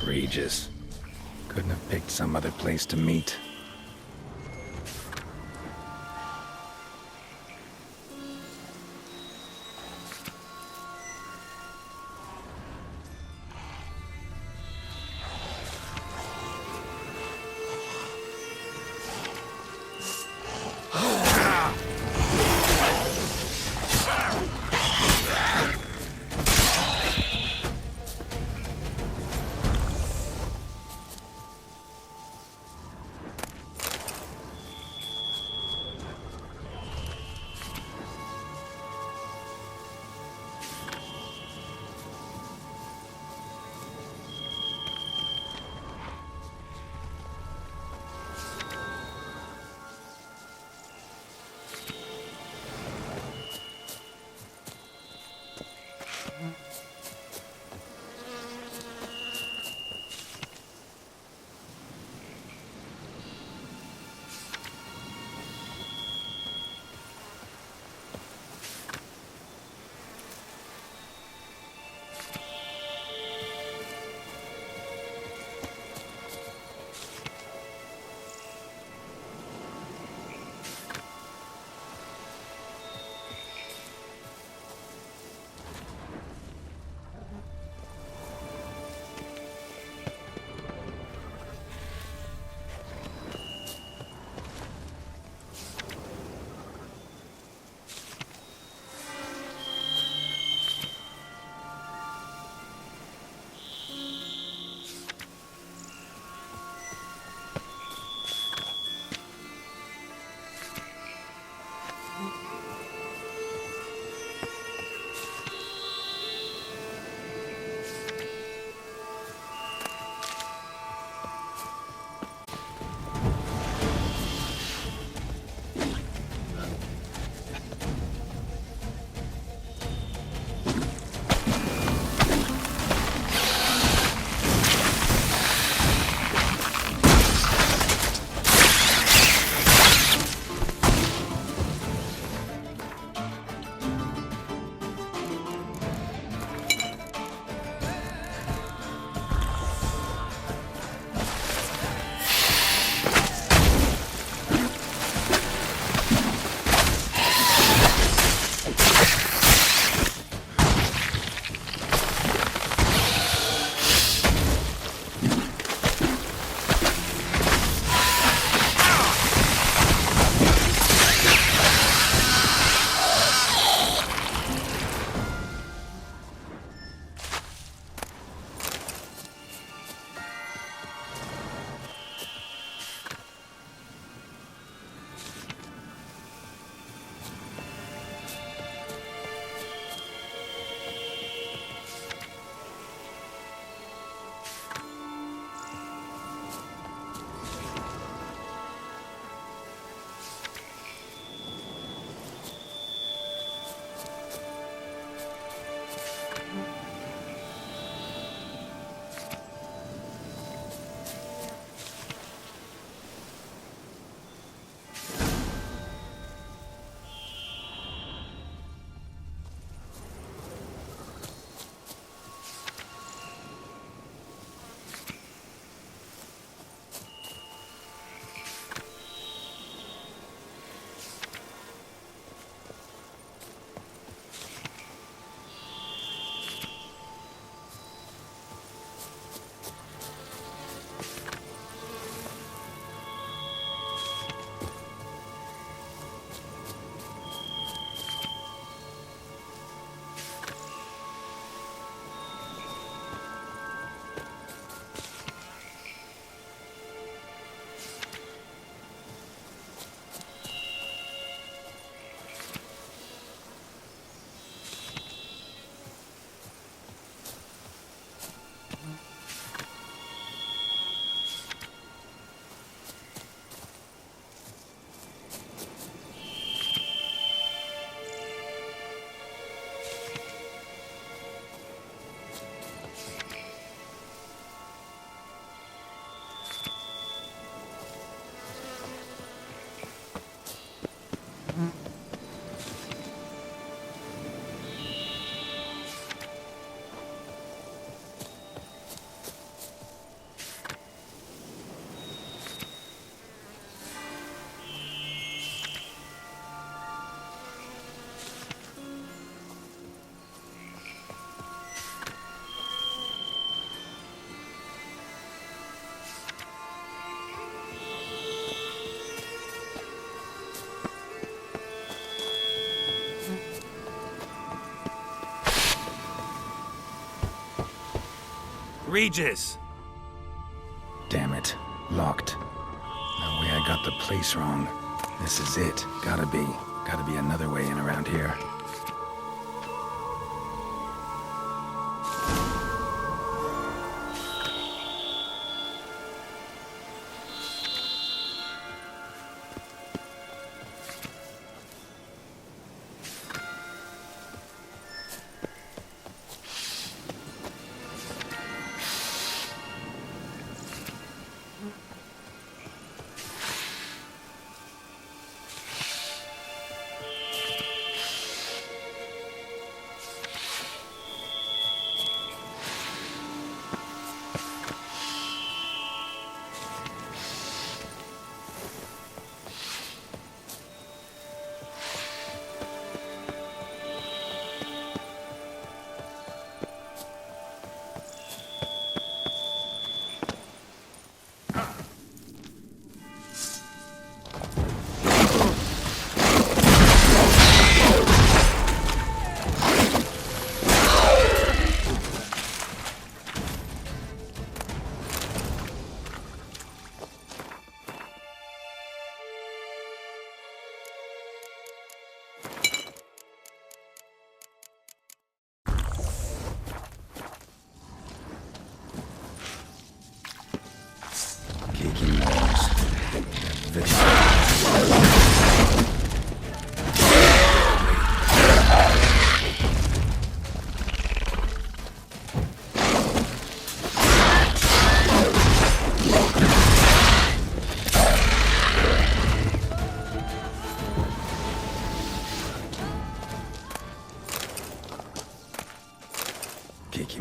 Regis. Couldn't have picked some other place to meet. Regis! Damn it. Locked. No way I got the place wrong. This is it. Gotta be. Gotta be another way in around here.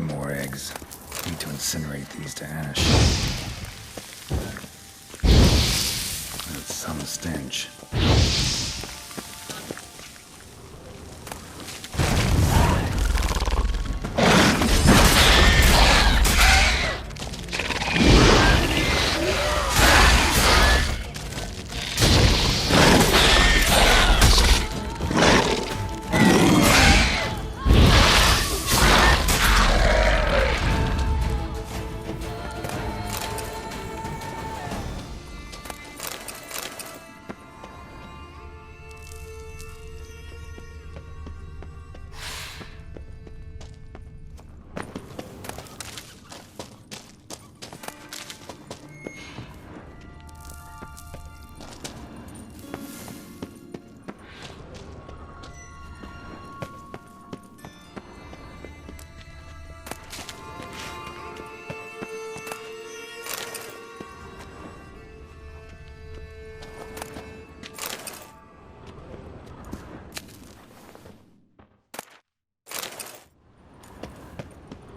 More eggs. Need to incinerate these to ash. That's some stench.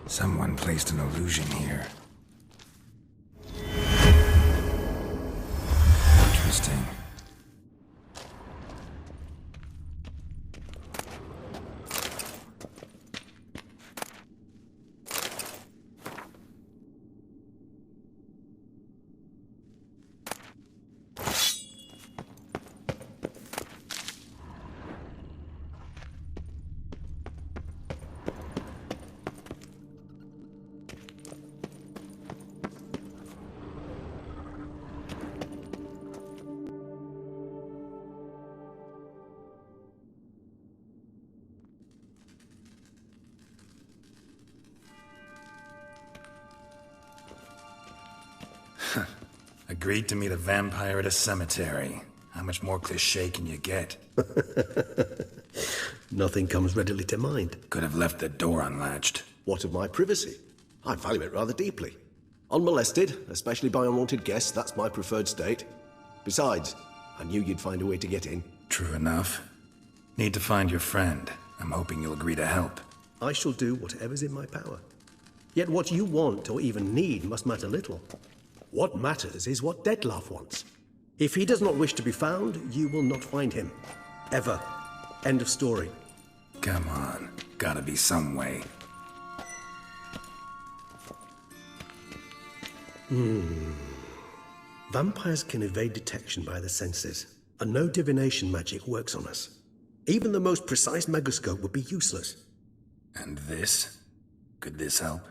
Someone placed an illusion here. Interesting. Agreed to meet a vampire at a cemetery. How much more cliché can you get? Nothing comes readily to mind. Could have left the door unlatched. What of my privacy? I value it rather deeply. Unmolested, especially by unwanted guests, that's my preferred state. Besides, I knew you'd find a way to get in. True enough. Need to find your friend. I'm hoping you'll agree to help. I shall do whatever's in my power. Yet what you want or even need must matter little. What matters is what Dettlaff wants. If he does not wish to be found, you will not find him. Ever. End of story. Come on. Gotta be some way. Vampires can evade detection by the senses, and no divination magic works on us. Even the most precise megascope would be useless. And this? Could this help?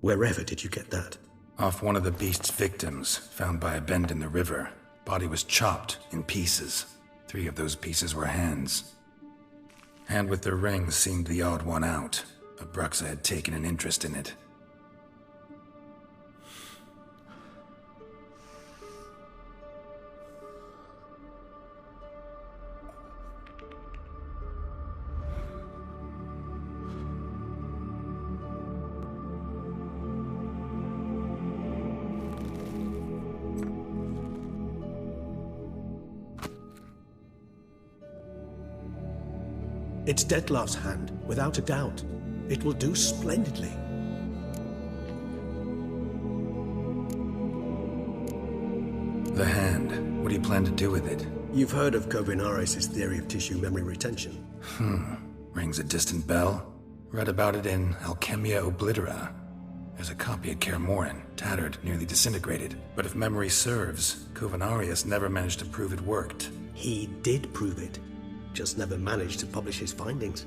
Wherever did you get that? Off one of the beast's victims, found by a bend in the river. Body was chopped in pieces. 3 of those pieces were hands. Hand with the ring seemed the odd one out. Abruxa had taken an interest in it. It's Dettlar's hand, without a doubt. It will do splendidly. The hand. What do you plan to do with it? You've heard of Kovinaris' theory of tissue memory retention. Rings a distant bell. Read about it in Alchemia Oblitera. There's a copy at Kermoran, tattered, nearly disintegrated. But if memory serves, Kovinaris never managed to prove it worked. He did prove it, just never managed to publish his findings.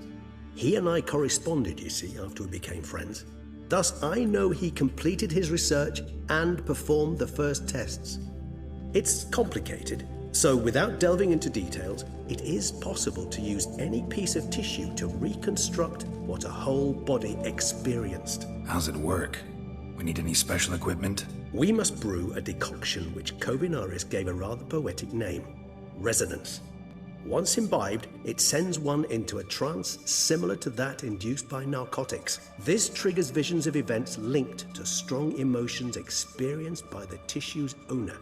He and I corresponded, you see, after we became friends. Thus, I know he completed his research and performed the first tests. It's complicated, so without delving into details, it is possible to use any piece of tissue to reconstruct what a whole body experienced. How's it work? We need any special equipment? We must brew a decoction which Kovinaris gave a rather poetic name: resonance. Once imbibed, it sends one into a trance similar to that induced by narcotics. This triggers visions of events linked to strong emotions experienced by the tissue's owner.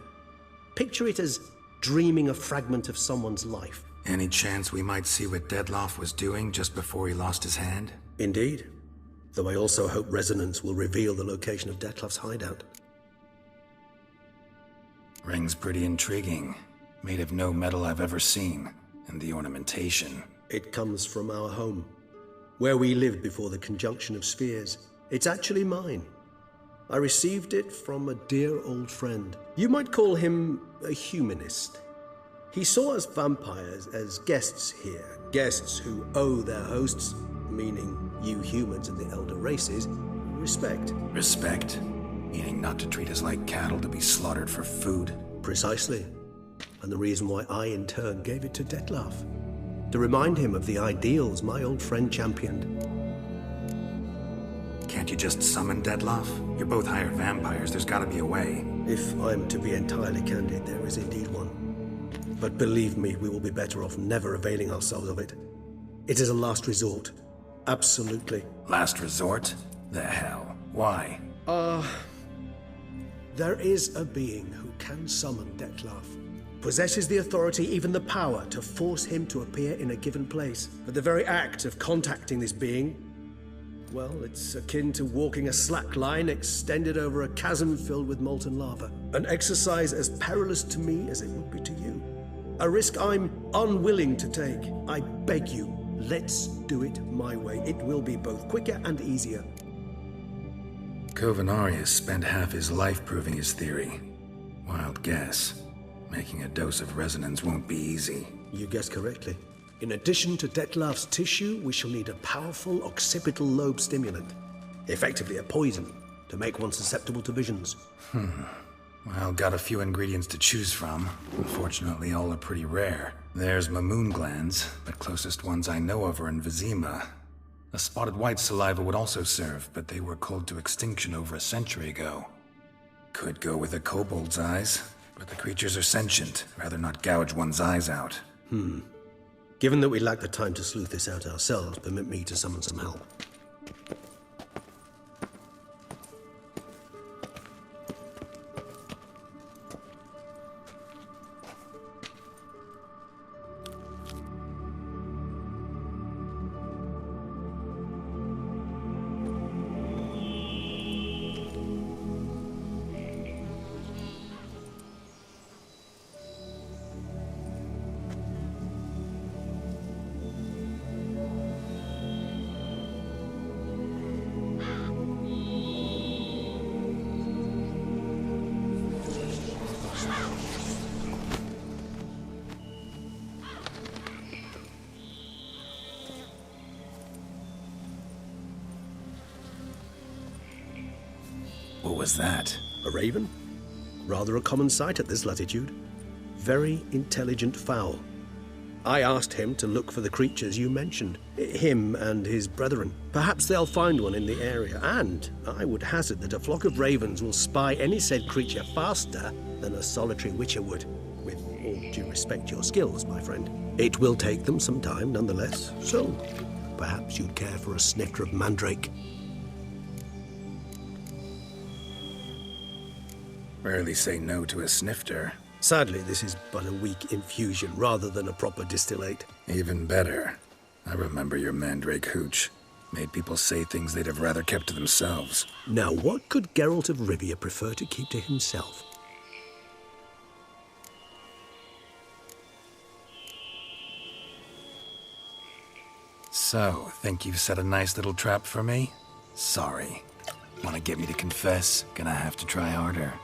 Picture it as dreaming a fragment of someone's life. Any chance we might see what Dettlar was doing just before he lost his hand? Indeed. Though I also hope resonance will reveal the location of Dettlar's hideout. Ring's pretty intriguing. Made of no metal I've ever seen. And the ornamentation. It comes from our home, where we lived before the conjunction of spheres. It's actually mine. I received it from a dear old friend. You might call him a humanist. He saw us vampires as guests here, guests who owe their hosts, meaning you humans and the elder races, respect. Respect? Meaning not to treat us like cattle to be slaughtered for food? Precisely. And the reason why I, in turn, gave it to Dettlar, to remind him of the ideals my old friend championed. Can't you just summon Dettlar? You're both hired vampires, there's gotta be a way. If I'm to be entirely candid, there is indeed one. But believe me, we will be better off never availing ourselves of it. It is a last resort. Absolutely. Last resort? The hell? Why? There is a being who can summon Dettlar. Possesses the authority, even the power, to force him to appear in a given place. But the very act of contacting this being, well, it's akin to walking a slack line extended over a chasm filled with molten lava. An exercise as perilous to me as it would be to you. A risk I'm unwilling to take. I beg you, let's do it my way. It will be both quicker and easier. Kovinaris spent half his life proving his theory. Wild guess. Making a dose of resonance won't be easy. You guessed correctly. In addition to Dettlar's tissue, we shall need a powerful occipital lobe stimulant. Effectively a poison, to make one susceptible to visions. Well, got a few ingredients to choose from. Unfortunately, all are pretty rare. There's Mamoon glands, but closest ones I know of are in Vizima. A spotted white saliva would also serve, but they were cold to extinction over a century ago. Could go with a kobold's eyes. But the creatures are sentient. Rather not gouge one's eyes out. Given that we lack the time to sleuth this out ourselves, permit me to summon some help. What was that? A raven? Rather a common sight at this latitude. Very intelligent fowl. I asked him to look for the creatures you mentioned. Him and his brethren. Perhaps they'll find one in the area, and I would hazard that a flock of ravens will spy any said creature faster than a solitary witcher would. With all due respect to your skills, my friend. It will take them some time, nonetheless, so perhaps you'd care for a snifter of mandrake. Rarely say no to a snifter. Sadly, this is but a weak infusion rather than a proper distillate. Even better. I remember your mandrake hooch. Made people say things they'd have rather kept to themselves. Now, what could Geralt of Rivia prefer to keep to himself? So, think you've set a nice little trap for me? Sorry. Want to get me to confess? Gonna have to try harder.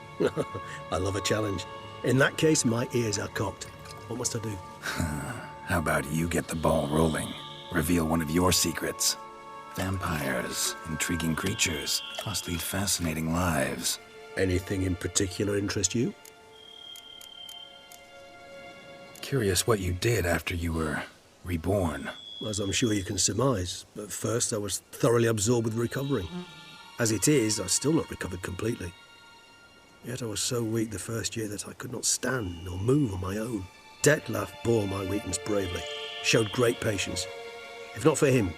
I love a challenge. In that case, my ears are cocked. What must I do? How about you get the ball rolling? Reveal one of your secrets. Vampires, intriguing creatures, must lead fascinating lives. Anything in particular interest you? Curious what you did after you were reborn. As I'm sure you can surmise, at first I was thoroughly absorbed with recovering. As it is, I've still not recovered completely. Yet I was so weak the first year that I could not stand or move on my own. Detlef bore my weakness bravely, showed great patience. If not for him,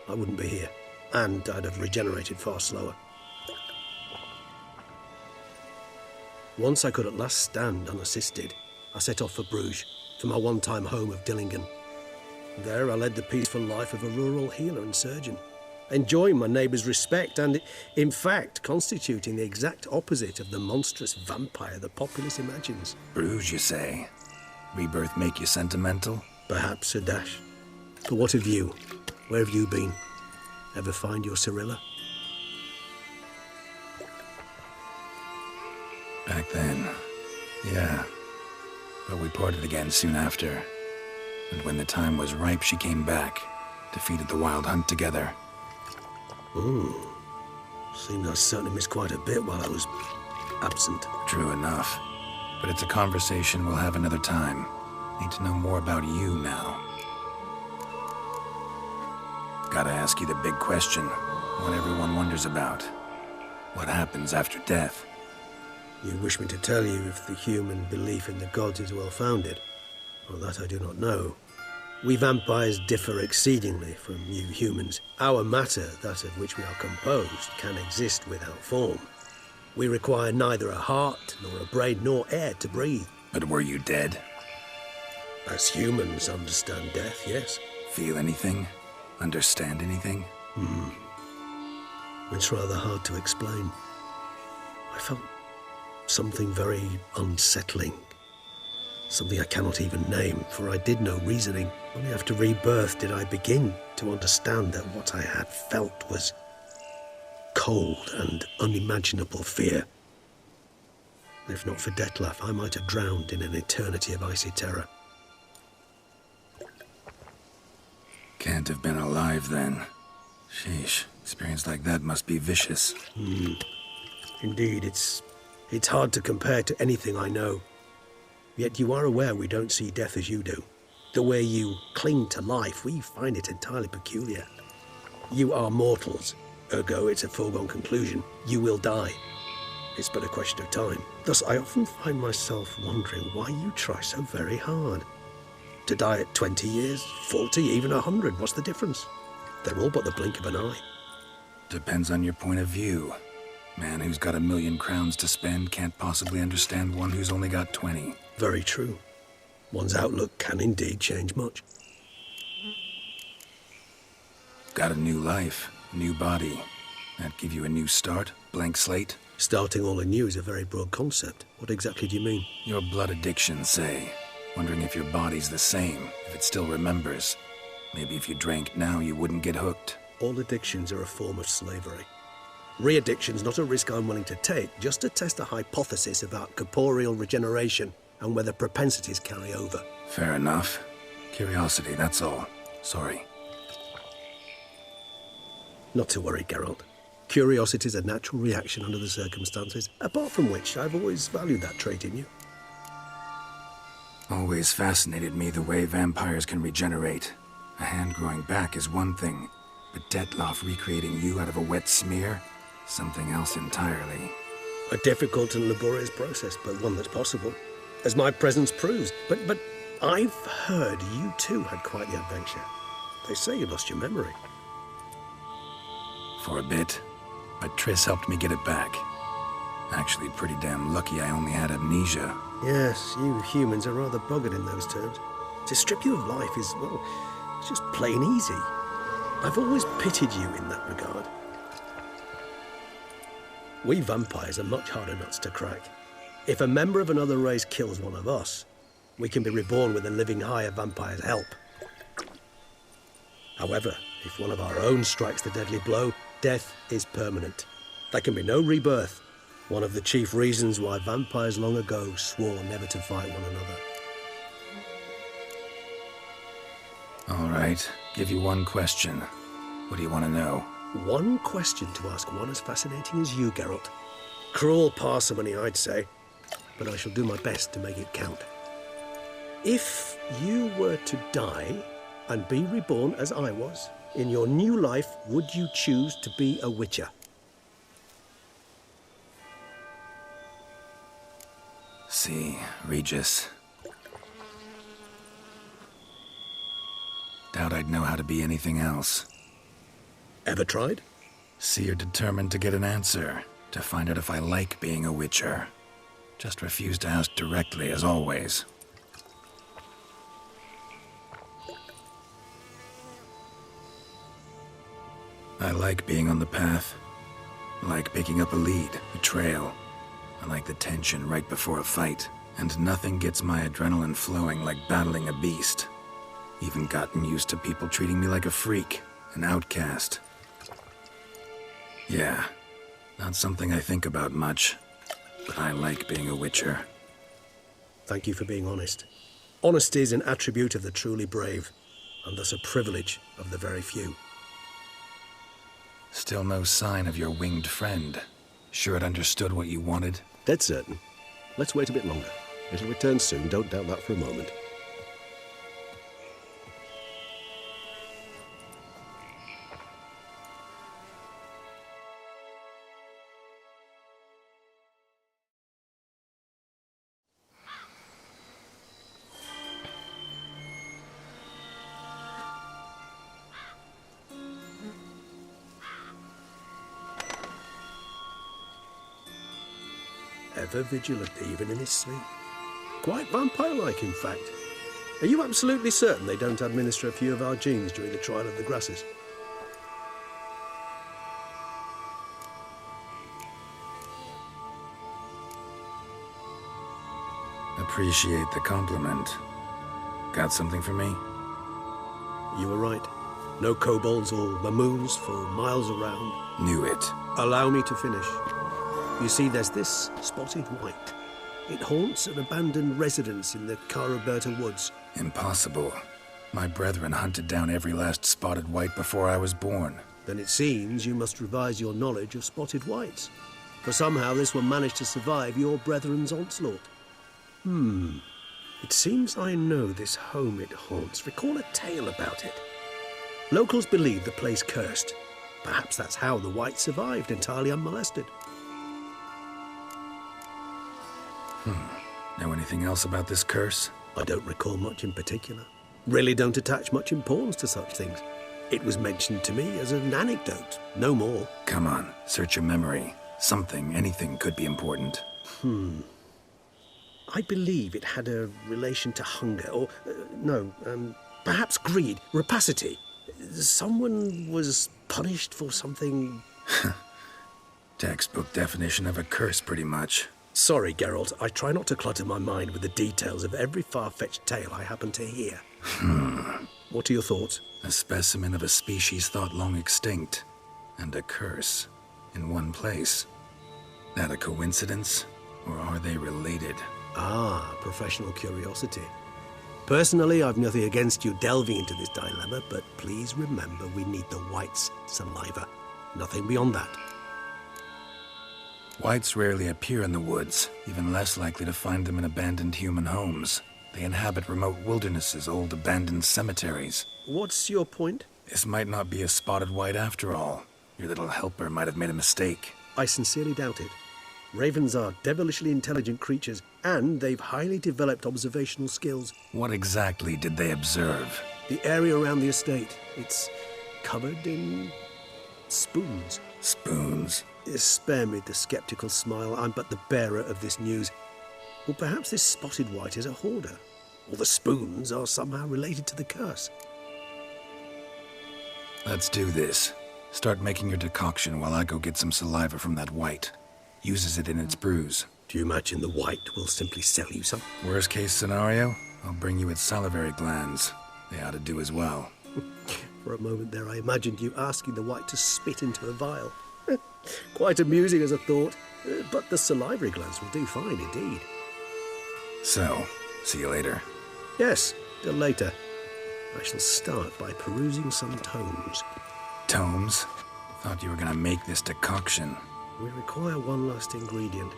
I wouldn't be here, and I'd have regenerated far slower. Once I could at last stand unassisted, I set off for Bruges, for my one-time home of Dillingen. There I led the peaceful life of a rural healer and surgeon, enjoying my neighbours' respect and, in fact, constituting the exact opposite of the monstrous vampire the populace imagines. Bruges, you say? Rebirth make you sentimental? Perhaps a dash. But what of you? Where have you been? Ever find your Cyrilla? Back then, yeah. But we parted again soon after. And when the time was ripe, she came back, defeated the wild hunt together. Seems I certainly missed quite a bit while I was absent. True enough. But it's a conversation we'll have another time. Need to know more about you now. Gotta ask you the big question. What everyone wonders about. What happens after death? You wish me to tell you if the human belief in the gods is well-founded? Well, that I do not know. We vampires differ exceedingly from you humans. Our matter, that of which we are composed, can exist without form. We require neither a heart, nor a brain, nor air to breathe. But were you dead? As humans understand death, yes. Feel anything? Understand anything? It's rather hard to explain. I felt something very unsettling. Something I cannot even name, for I did no reasoning. Only after rebirth did I begin to understand that what I had felt was cold and unimaginable fear. If not for Detlef, I might have drowned in an eternity of icy terror. Can't have been alive then. Sheesh, experience like that must be vicious. Indeed, it's hard to compare to anything I know. Yet you are aware we don't see death as you do. The way you cling to life, we find it entirely peculiar. You are mortals, ergo it's a foregone conclusion. You will die. It's but a question of time. Thus, I often find myself wondering why you try so very hard. To die at 20 years, 40, even 100, what's the difference? They're all but the blink of an eye. Depends on your point of view. Man who's got 1,000,000 crowns to spend can't possibly understand one who's only got 20. Very true. One's outlook can indeed change much. Got a new life, new body. That give you a new start, blank slate? Starting all anew is a very broad concept. What exactly do you mean? Your blood addiction, say. Wondering if your body's the same, if it still remembers. Maybe if you drank now, you wouldn't get hooked. All addictions are a form of slavery. Re-addiction's not a risk I'm willing to take, just to test a hypothesis about corporeal regeneration and whether propensities carry over. Fair enough. Curiosity, that's all. Sorry. Not to worry, Geralt. Curiosity's a natural reaction under the circumstances, apart from which I've always valued that trait in you. Always fascinated me the way vampires can regenerate. A hand growing back is one thing, but Detloff recreating you out of a wet smear? Something else entirely. A difficult and laborious process, but one that's possible, as my presence proves. But I've heard you too had quite the adventure. They say you lost your memory. For a bit, but Triss helped me get it back. Actually, pretty damn lucky I only had amnesia. Yes, you humans are rather buggered in those terms. To strip you of life is, well, it's just plain easy. I've always pitied you in that regard. We vampires are much harder nuts to crack. If a member of another race kills one of us, we can be reborn with a living higher vampire's help. However, if one of our own strikes the deadly blow, death is permanent. There can be no rebirth. One of the chief reasons why vampires long ago swore never to fight one another. All right, give you one question. What do you want to know? One question to ask one as fascinating as you, Geralt. Cruel parsimony, I'd say, but I shall do my best to make it count. If you were to die and be reborn as I was, in your new life, would you choose to be a Witcher? See, Regis. Doubt I'd know how to be anything else. Ever tried? See, you're determined to get an answer, to find out if I like being a Witcher. Just refuse to ask directly, as always. I like being on the path. I like picking up a lead, a trail. I like the tension right before a fight. And nothing gets my adrenaline flowing like battling a beast. Even gotten used to people treating me like a freak, an outcast. Yeah, not something I think about much, but I like being a Witcher. Thank you for being honest. Honesty is an attribute of the truly brave, and thus a privilege of the very few. Still no sign of your winged friend. Sure it understood what you wanted? Dead certain. Let's wait a bit longer. It'll return soon, don't doubt that for a moment. Ever vigilant, even in his sleep. Quite vampire-like, in fact. Are you absolutely certain they don't administer a few of our genes during the trial of the grasses? Appreciate the compliment. Got something for me? You were right. No kobolds or mamoons for miles around. Knew it. Allow me to finish. You see, there's this spotted white. It haunts an abandoned residence in the Caraberta woods. Impossible. My brethren hunted down every last spotted white before I was born. Then it seems you must revise your knowledge of spotted whites. For somehow this one managed to survive your brethren's onslaught. It seems I know this home it haunts. Recall a tale about it. Locals believe the place cursed. Perhaps that's how the white survived entirely unmolested. Know anything else about this curse? I don't recall much in particular. Really don't attach much importance to such things. It was mentioned to me as an anecdote, no more. Come on, search your memory. Something, anything could be important. I believe it had a relation to hunger, or, perhaps greed, rapacity. Someone was punished for something... Textbook definition of a curse, pretty much. Sorry, Geralt, I try not to clutter my mind with the details of every far-fetched tale I happen to hear. What are your thoughts? A specimen of a species thought long extinct, and a curse, in one place. That a coincidence, or are they related? Ah, professional curiosity. Personally, I've nothing against you delving into this dilemma, but please remember we need the white's saliva. Nothing beyond that. Whites rarely appear in the woods, even less likely to find them in abandoned human homes. They inhabit remote wildernesses, old abandoned cemeteries. What's your point? This might not be a spotted white after all. Your little helper might have made a mistake. I sincerely doubt it. Ravens are devilishly intelligent creatures, and they've highly developed observational skills. What exactly did they observe? The area around the estate, it's covered in spoons. Spoons? Spare me the skeptical smile. I'm but the bearer of this news. Or perhaps this spotted white is a hoarder. Or the spoons are somehow related to the curse. Let's do this. Start making your decoction while I go get some saliva from that white. Uses it in its brews. Do you imagine the white will simply sell you some? Worst case scenario, I'll bring you its salivary glands. They ought to do as well. For a moment there, I imagined you asking the white to spit into a vial. Quite amusing as a thought, but the salivary glands will do fine indeed. So, see you later. Yes, till later. I shall start by perusing some tomes. Tomes? Thought you were gonna make this decoction. We require one last ingredient.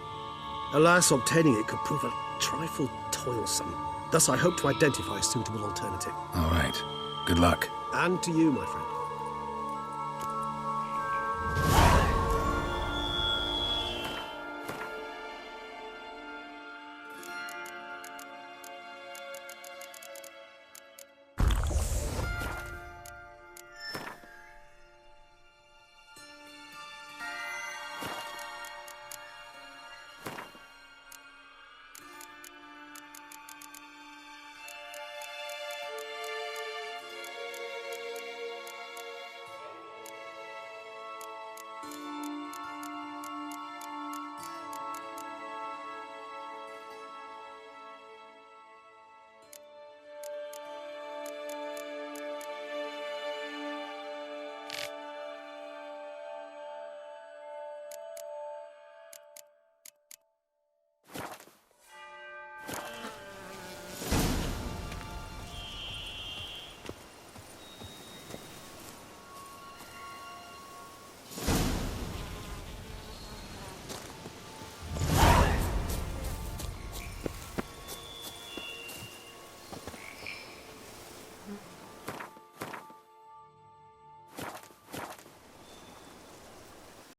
Alas, obtaining it could prove a trifle toilsome. Thus, I hope to identify a suitable alternative. All right. Good luck. And to you, my friend.